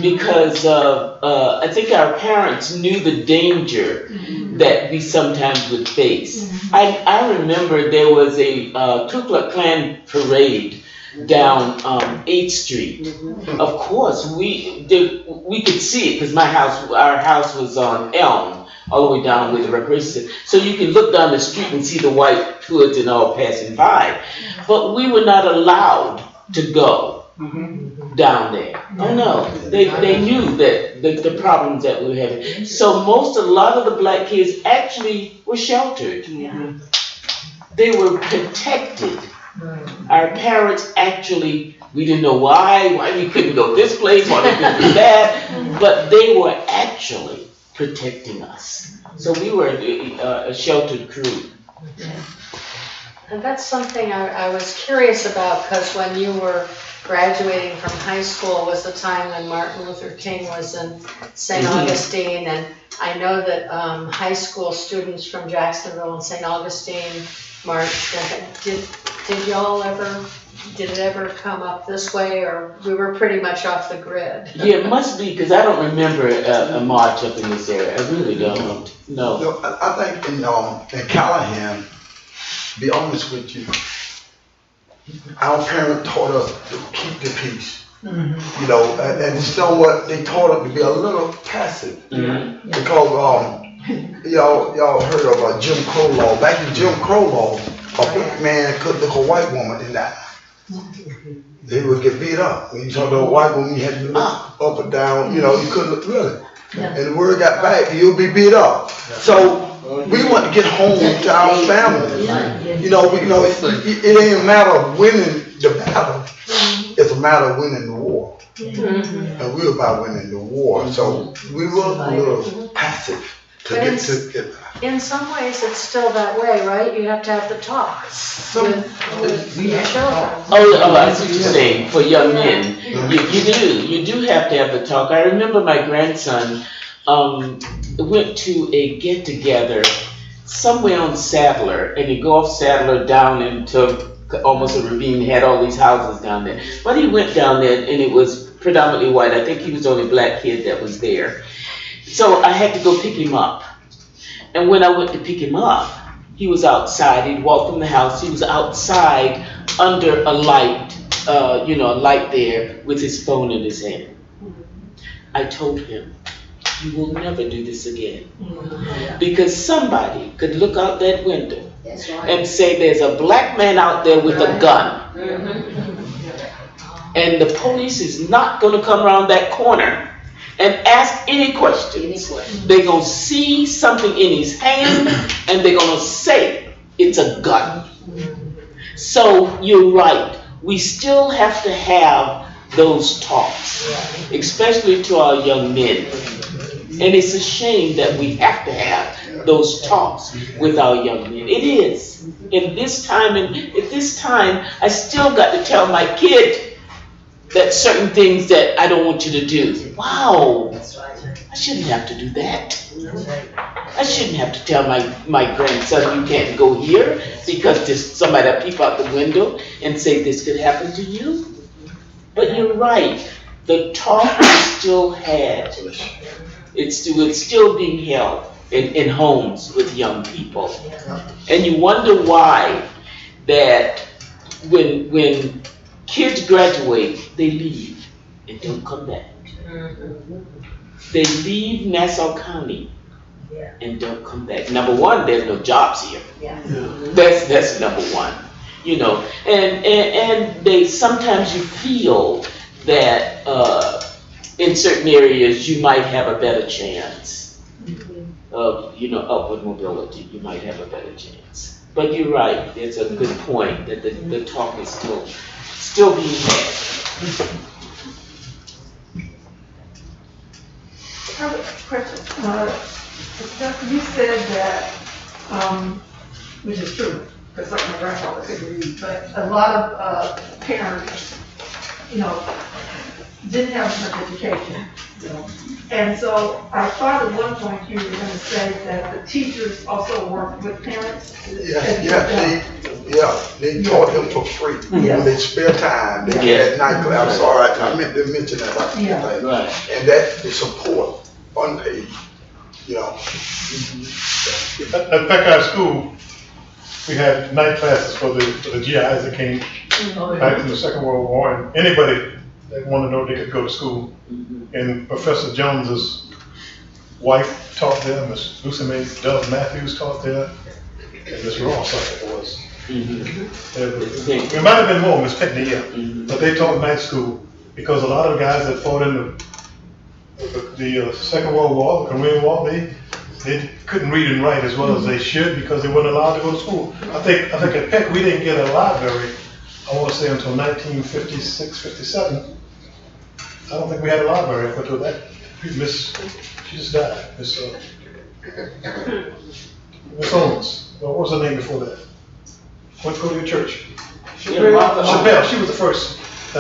because I think our parents knew the danger that we sometimes would face. I remember there was a Ku Klux Klan parade down 8th Street. Of course, we could see it because our house was on Elm, all the way down with the recreation center. So you can look down the street and see the white hoods and all passing by. But we were not allowed to go down there. Oh no, they knew that the problems that we were having. So a lot of the black kids actually were sheltered. They were protected. Our parents actually, we didn't know why we couldn't go this place, why we couldn't do that, but they were actually protecting us. So we were a sheltered crew. And that's something I was curious about, because when you were graduating from high school was the time when Martin Luther King was in St. Augustine, and I know that high school students from Jacksonville and St. Augustine marched. Did it ever come up this way, or we were pretty much off the grid? Yeah, it must be, because I don't remember a march up in this area. I really don't. No. I think in Callahan, to be honest with you, our parents taught us to keep the peace. You know, and somewhat they taught us to be a little passive. Because y'all heard of Jim Crow law. Back in Jim Crow law, a black man couldn't look a white woman in the eye. They would get beat up. When you talk to a white woman, you had to look up or down. You know, you couldn't look really. And the word got back, you'll be beat up. So we want to get home to our family. You know, it ain't a matter of winning the battle. It's a matter of winning the war. And we were about winning the war. So we were a little passive to get to it. In some ways, it's still that way, right? You have to have the talk with your children. I see what you're saying. For young men, you do have to have the talk. I remember my grandson went to a get-together somewhere on Sadler, and you go off Sadler down into almost a ravine, had all these houses down there. But he went down there, and it was predominantly white. I think he was the only black kid that was there. So I had to go pick him up. And when I went to pick him up, he was outside. He'd walked from the house. He was outside under a light, a light there with his phone in his hand. I told him, you will never do this again. Because somebody could look out that window and say there's a black man out there with a gun. And the police is not going to come around that corner and ask any questions. They're going to see something in his hand and they're going to say it's a gun. So you're right. We still have to have those talks, especially to our young men. And it's a shame that we have to have those talks with our young men. It is. At this time, I still got to tell my kid that certain things that I don't want you to do. Wow, I shouldn't have to do that. I shouldn't have to tell my grandson you can't go here because there's somebody that peep out the window and say this could happen to you. But you're right, the talk is still had. It's still being held in homes with young people. And you wonder why that when kids graduate, they leave and don't come back. They leave Nassau County and don't come back. Number one, there's no jobs here. That's number one. And they sometimes you feel that in certain areas you might have a better chance of upward mobility. You might have a better chance. But you're right. It's a good point that the talk is still being had. I have a question. You said that, which is true, because like my grandfather could read, but a lot of parents didn't have much education, And so I thought at one point you were going to say that the teachers also worked with parents. They taught them for free. When they spare time, they had night class. I'm sorry, I meant to mention that. Right. And that is support, unpaid, At Peck High School, we had night classes for the GIs that came back from the Second World War, and anybody that wanted to know they could go to school. And Professor Jones's wife taught there, Miss Lucy Mae Dove Matthews taught there, and Miss Ross, I think it was. It might have been more, Miss Pitney, but they taught night school because a lot of guys that fought in the Second World War, the Korean War, they couldn't read and write as well as they should because they weren't allowed to go to school. I think at Peck we didn't get a library, I want to say until 1956, 57. I don't think we had a library up until that. She just died. Miss Owens. What was her name before that? Went to go to your church. Chappelle. She was the first. I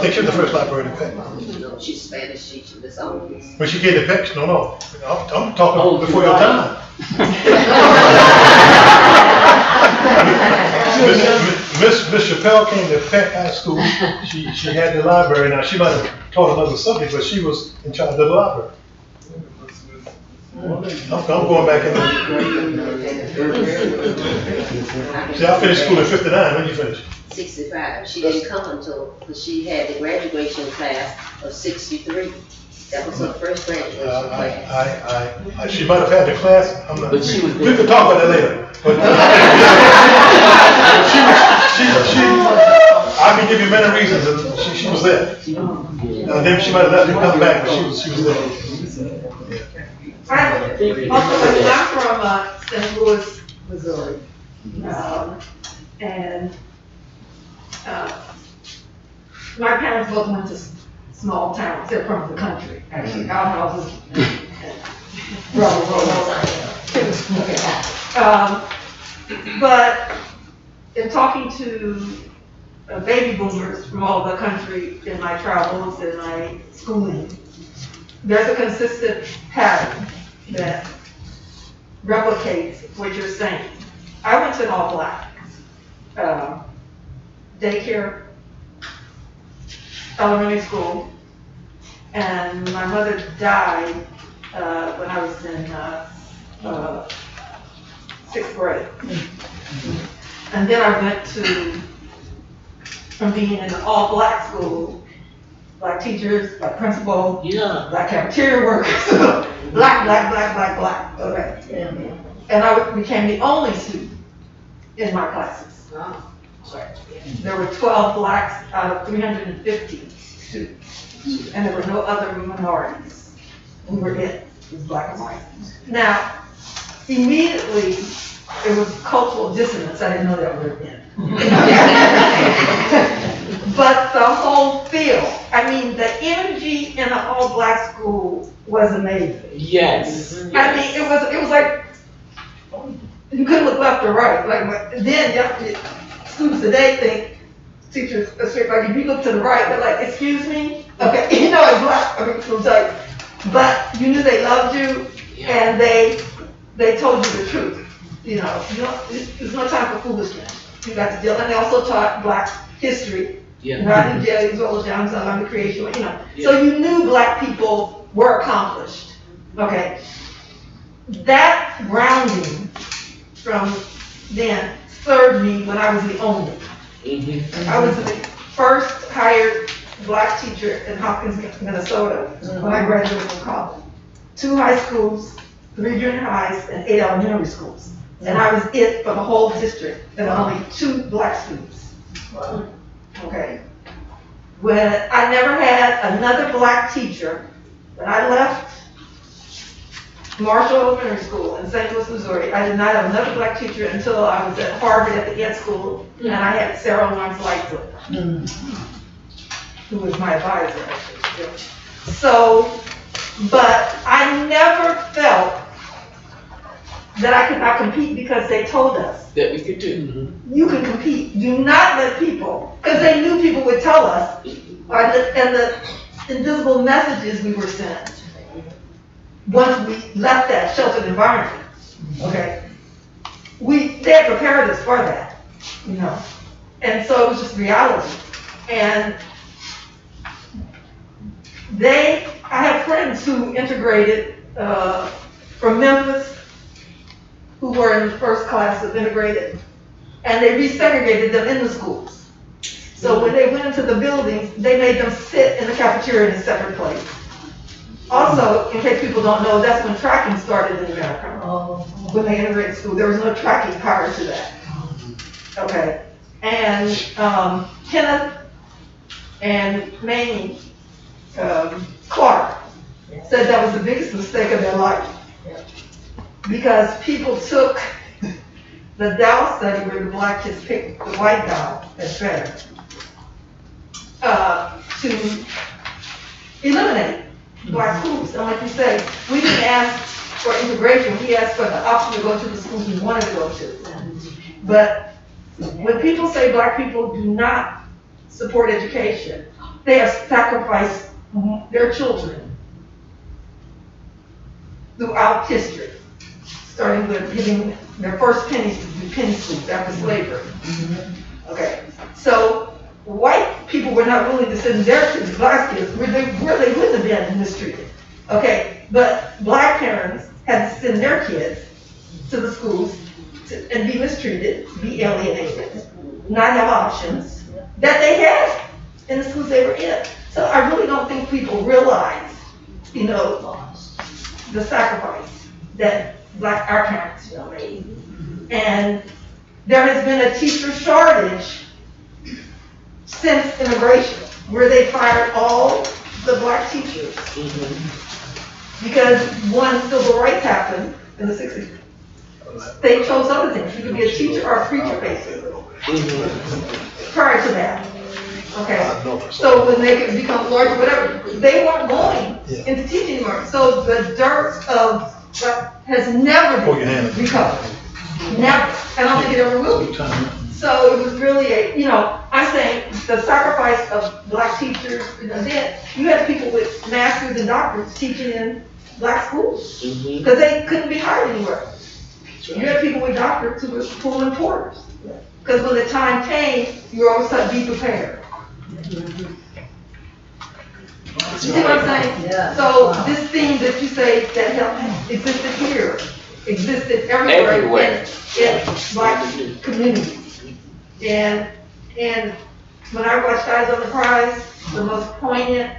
think she was the first librarian in Peck. No, she's Spanish teacher, Miss Owens. When she came to Peck, no. I'm talking before your time. Miss Chappelle came to Peck High School. She had the library. Now she might have taught another subject, but she was in charge of the library. I'm going back in there. See, I finished school in '59. When did you finish? 65. She didn't come until she had the graduation class of '63. That was her first graduation class. She might have had the class. But she was we can talk about that later. But I can give you many reasons, and she was there. Then she might have left and come back, but she was there. I'm from St. Louis, Missouri, and my parents both went to small towns. They're from the country, actually, outhouses. But in talking to baby boomers from all over the country in my travels and my schooling, there's a consistent pattern that replicates what you're saying. I went to an all-black daycare, elementary school, and my mother died when I was in 6th grade. And then I went from being in an all-black school, black teachers, black principal, black cafeteria workers, black, okay. And I became the only student in my classes. There were 12 blacks out of 350 students, and there were no other minorities. We were it was black and white. Now, immediately, it was cultural dissonance. I didn't know that word then. But the whole feel, I mean, the energy in an all-black school was amazing. Yes. I mean, it was like, you couldn't look left or right. Like, then students today think teachers, like if you look to the right, they're like, excuse me? Okay, it's black. Okay, it was like, but you knew they loved you, and they told you the truth. There's no time for foolishness. You got to deal, and they also taught black history. Not in jail as well as down to the creation, So you knew black people were accomplished. Okay. That grounding from then served me when I was the only. I was the first hired black teacher in Hopkins, Minnesota when I graduated from college. 2 high schools, 3 junior highs, and 8 elementary schools. And I was it for the whole district, and only 2 black students. Okay. When I never had another black teacher, when I left Marshall Elementary School in St. Louis, Missouri, I did not have another black teacher until I was at Harvard at the Ed School, and I had Sarah Lawrence Lightfoot, who was my advisor, actually. So, but I never felt that I could not compete because they told us That we could do. you can compete. Do not let people, because they knew people would tell us, and the invisible messages we were sent once we left that sheltered environment. Okay, they had prepared us for that, you know, and so it was just reality. And I have friends who integrated from Memphis, who were in the first class of integrated, and they resegregated them in the schools. So when they went into the buildings, they made them sit in the cafeteria in a separate place. Also, in case people don't know, that's when tracking started in America. When they integrated school, there was no tracking prior to that. Okay, and Kenneth and Mamie Clark said that was the biggest mistake of their life. Because people took the Dow study where the black kids picked the white Dow as better to eliminate black schools. And like you say, we didn't ask for integration, we asked for the option to go to the schools we wanted to go to. But when people say black people do not support education, they have sacrificed their children throughout history, starting with giving their first pennies to penny schools after slavery. Okay, so white people were not willing to send their kids, black kids, where they wouldn't have been mistreated. Okay, but black parents had to send their kids to the schools and be mistreated, be alienated, not have options that they had in the schools they were in. So I really don't think people realize, you know, the sacrifice that our parents made. And there has been a teacher shortage since immigration, where they fired all the black teachers. Because one, civil rights happened in the 60s. They chose other things. You could be a teacher or a preacher, basically. Prior to that. Okay. So when they could become lawyers, whatever, they weren't going into teaching anymore. So the dirt of has never been recovered. Never. I don't think it ever will be. So it was really I'm saying the sacrifice of black teachers, then you had people with masters and doctorates teaching in black schools because they couldn't be hired anywhere. You had people with doctorates who were pulling porters because when the time came, you were always to be prepared. You see what I'm saying? Yeah. So this theme that you say that existed here, existed everywhere. In black communities. And when I watched Eyes on the Prize, the most poignant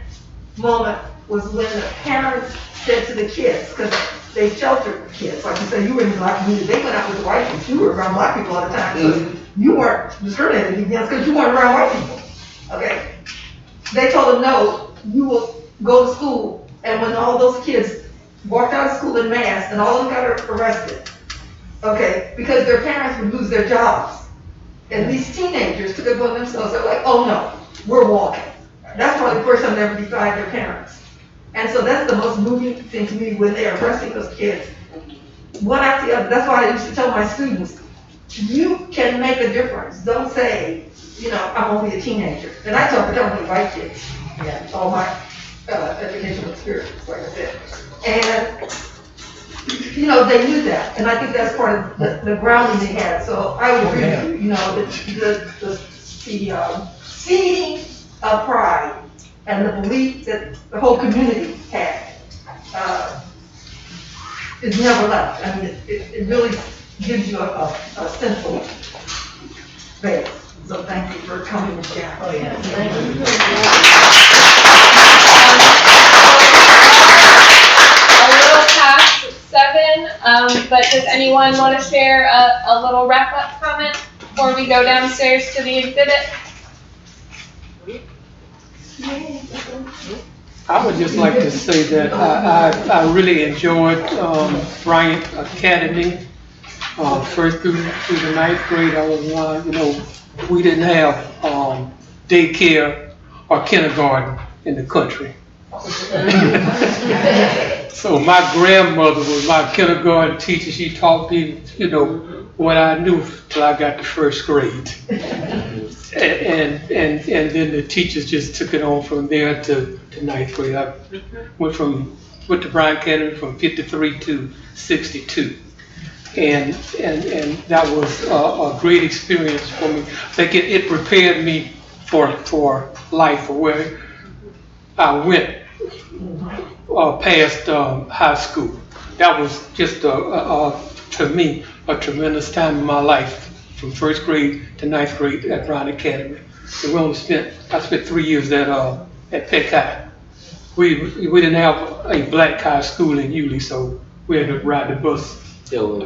moment was when the parents said to the kids, because they sheltered the kids, like you said, you were in the black community, they went out with the white kids, you were around black people all the time, so you weren't discriminated against because you weren't around white people, okay? They told them, no, you will go to school, and when all those kids walked out of school in mass, and all of them got arrested, okay, because their parents would lose their jobs. And these teenagers took it upon themselves, they're like, oh no, we're walking. That's probably the first time they ever defied their parents. And so that's the most moving thing to me when they're arresting those kids. One after the other, that's why I used to tell my students, you can make a difference. Don't say, I'm only a teenager. And I tell predominantly white kids, all my educational experience, like I said. And they knew that, and I think that's part of the grounding they had. So I would agree with you. The seeding of pride and the belief that the whole community had is never left. I mean, it really gives you a central base. So thank you for coming and sharing. Oh yeah, thank you. 7, but does anyone want to share a little wrap-up comment before we go downstairs to the exhibit? I would just like to say that I really enjoyed Bryant Academy, first through the 9th grade. I was, we didn't have daycare or kindergarten in the country. So my grandmother was my kindergarten teacher. She taught me, you know, what I knew till I got to first grade. And then the teachers just took it on from there to ninth grade. I went to Bryant Academy from 53 to 62. And that was a great experience for me. I think it prepared me for life, for where I went past high school. That was just to me a tremendous time in my life, from first grade to ninth grade at Bryant Academy. And I spent 3 years at Peck High. We didn't have a black high school in Yulee, so we had to ride the bus to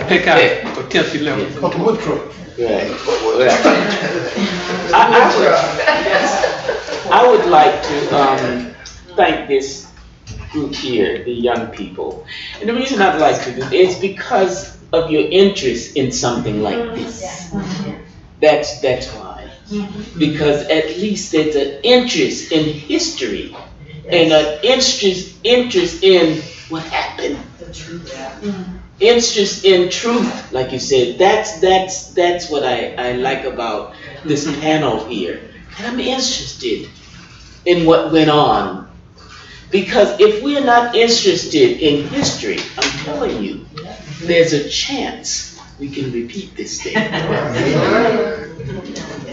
Peck High for 10th, 11th. Right. I would like to thank this group here, the young people. And the reason I'd like to do it is because of your interest in something like this. That's why. Because at least there's an interest in history and an interest in what happened. Interest in truth, like you said. That's what I like about this panel here. And I'm interested in what went on. Because if we're not interested in history, I'm telling you, there's a chance we can repeat this thing.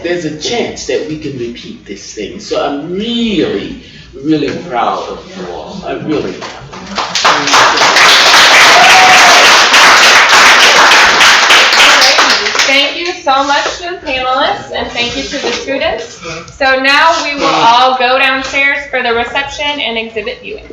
There's a chance that we can repeat this thing. So I'm really, really proud of you all. I really am. Thank you so much to the panelists, and thank you to the students. So now we will all go downstairs for the reception and exhibit viewing.